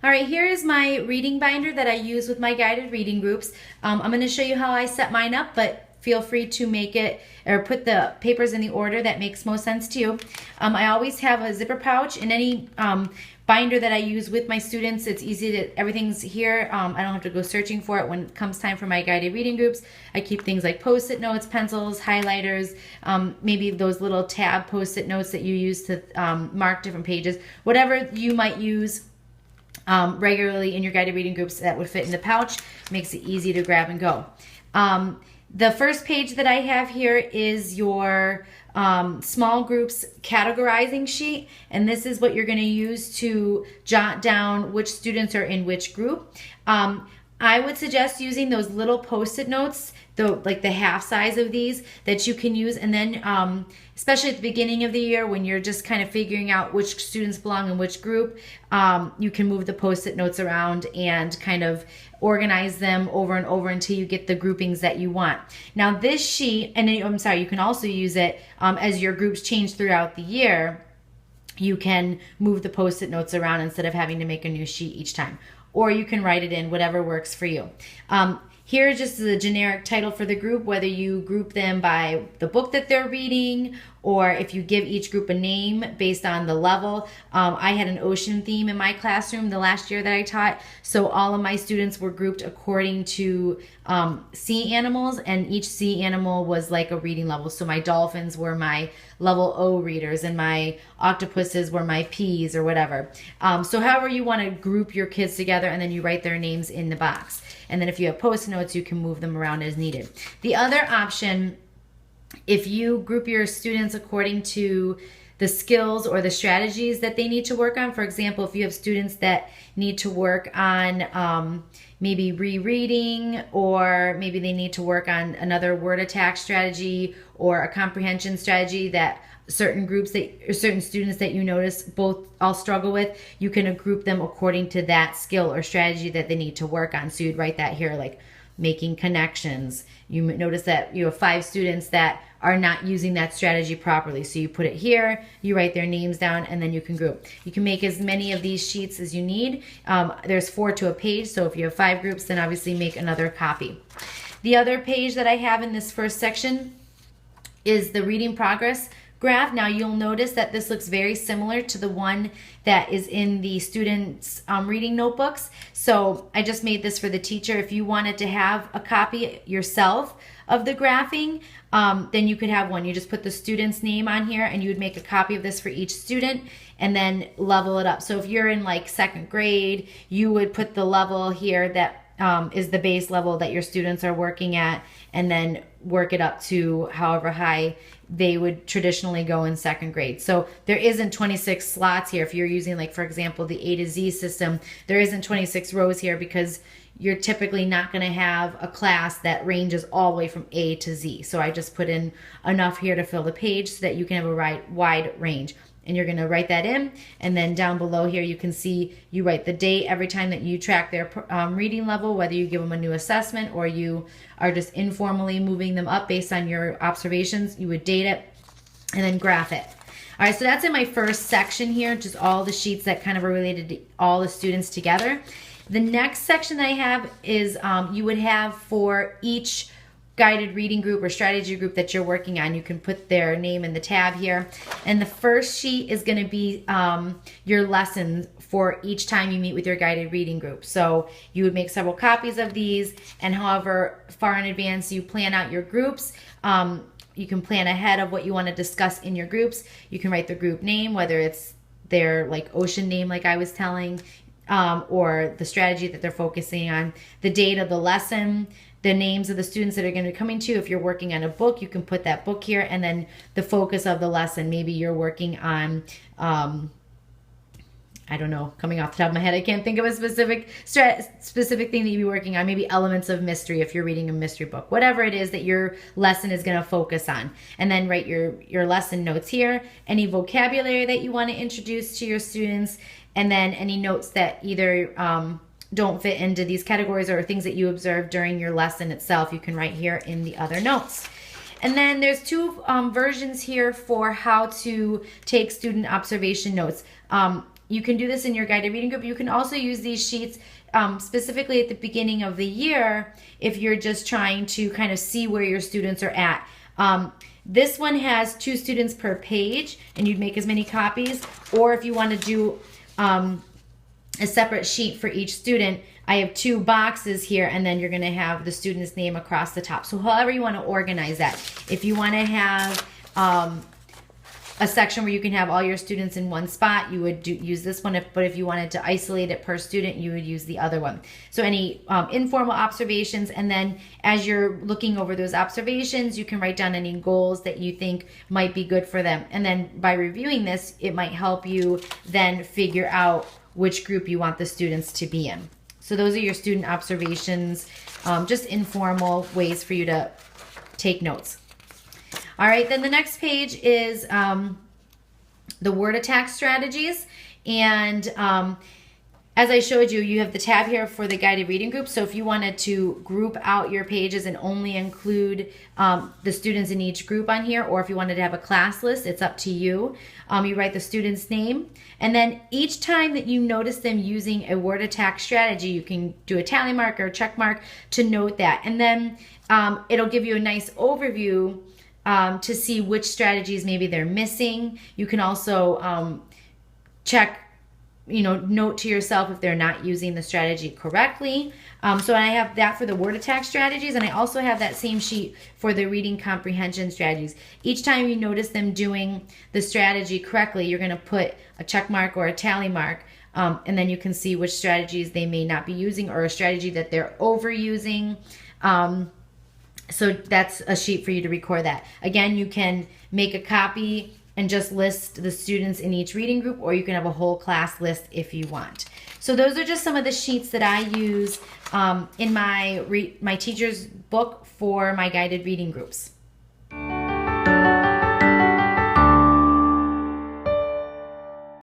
All right, here is my reading binder that I use with my guided reading groups. I'm going to show you how I set mine up, but feel free to make it or put the papers in the order that makes most sense to you. I always have a zipper pouch in any binder that I use with my students. It's easy to, everything's here. I don't have to go searching for it when it comes time for my guided reading groups. I keep things like Post-it notes, pencils, highlighters, maybe those little tab Post-it notes that you use to mark different pages, whatever you might use regularly in your guided reading groups that would fit in the pouch. Makes it easy to grab and go. The first page that I have here is your small groups categorizing sheet, and this is what you're going to use to jot down which students are in which group. I would suggest using those little Post-it notes, like the half size of these, that you can use, and then especially at the beginning of the year when you're just kind of figuring out which students belong in which group, you can move the Post-it notes around and kind of organize them over and over until you get the groupings that you want. Now this sheet, and then, I'm sorry, you can also use it as your groups change throughout the year. You can move the Post-it notes around instead of having to make a new sheet each time. Or you can write it in, whatever works for you. Here just is a generic title for the group, whether you group them by the book that they're reading, or if you give each group a name based on the level. I had an ocean theme in my classroom the last year that I taught, so all of my students were grouped according to sea animals, and each sea animal was like a reading level. So my dolphins were my level O readers, and my octopuses were my Ps or whatever. So however you want to group your kids together, and then you write their names in the box. And then if you have Post-it notes, you can move them around as needed. The other option, if you group your students according to the skills or the strategies that they need to work on, for example, if you have students that need to work on maybe rereading, or maybe they need to work on another word attack strategy or a comprehension strategy that certain groups that or certain students that you notice both all struggle with, you can group them according to that skill or strategy that they need to work on. So you'd write that here, like making connections. You notice that you have 5 students that are not using that strategy properly. So you put it here, you write their names down, and then you can group. You can make as many of these sheets as you need. There's 4 to a page, so if you have 5 groups, then obviously make another copy. The other page that I have in this first section is the reading progress graph. Now you'll notice that this looks very similar to the one that is in the students' reading notebooks. So I just made this for the teacher. If you wanted to have a copy yourself of the graphing, then you could have one. You just put the student's name on here, and you would make a copy of this for each student and then level it up. So if you're in like 2nd grade, you would put the level here that is the base level that your students are working at, and then work it up to however high they would traditionally go in 2nd grade. So there isn't 26 slots here. If you're using, like, for example, the A to Z system, there isn't 26 rows here because you're typically not going to have a class that ranges all the way from A to Z. So I just put in enough here to fill the page so that you can have a wide range. And you're going to write that in, and then down below here you can see you write the date every time that you track their reading level, whether you give them a new assessment or you are just informally moving them up based on your observations. You would date it and then graph it. All right, so that's in my first section here, just all the sheets that kind of are related to all the students together. The next section that I have is you would have for each guided reading group or strategy group that you're working on. You can put their name in the tab here. And the first sheet is going to be your lessons for each time you meet with your guided reading group. So you would make several copies of these, and however far in advance you plan out your groups, you can plan ahead of what you want to discuss in your groups. You can write the group name, whether it's their like ocean name like I was telling, or the strategy that they're focusing on, the date of the lesson, the names of the students that are going to be coming to. If you're working on a book, you can put that book here, and then the focus of the lesson. Maybe you're working on, I don't know, coming off the top of my head, I can't think of a specific thing that you'd be working on. Maybe elements of mystery if you're reading a mystery book. Whatever it is that your lesson is going to focus on. And then write your lesson notes here, any vocabulary that you want to introduce to your students, and then any notes that either don't fit into these categories or things that you observed during your lesson itself, you can write here in the other notes. And then there's 2 versions here for how to take student observation notes. you can do this in your guided reading group. You can also use these sheets specifically at the beginning of the year if you're just trying to kind of see where your students are at. This one has 2 students per page, and you'd make as many copies. Or if you want to do a separate sheet for each student, I have 2 boxes here, and then you're going to have the student's name across the top. So however you want to organize that. If you want to have a section where you can have all your students in one spot, you would use this one. But if you wanted to isolate it per student, you would use the other one. So any informal observations, and then as you're looking over those observations, you can write down any goals that you think might be good for them. And then by reviewing this, it might help you then figure out which group you want the students to be in. So those are your student observations, just informal ways for you to take notes. All right, then the next page is the word attack strategies. And as I showed you, you have the tab here for the guided reading group. So if you wanted to group out your pages and only include the students in each group on here, or if you wanted to have a class list, it's up to you. You write the student's name. And then each time that you notice them using a word attack strategy, you can do a tally mark or a check mark to note that. And then it'll give you a nice overview to see which strategies maybe they're missing. You can also check, note to yourself if they're not using the strategy correctly. So I have that for the word attack strategies, and I also have that same sheet for the reading comprehension strategies. Each time you notice them doing the strategy correctly, you're going to put a check mark or a tally mark, and then you can see which strategies they may not be using or a strategy that they're overusing. So that's a sheet for you to record that. Again, you can make a copy and just list the students in each reading group, or you can have a whole class list if you want. So those are just some of the sheets that I use in my teacher's book for my guided reading groups.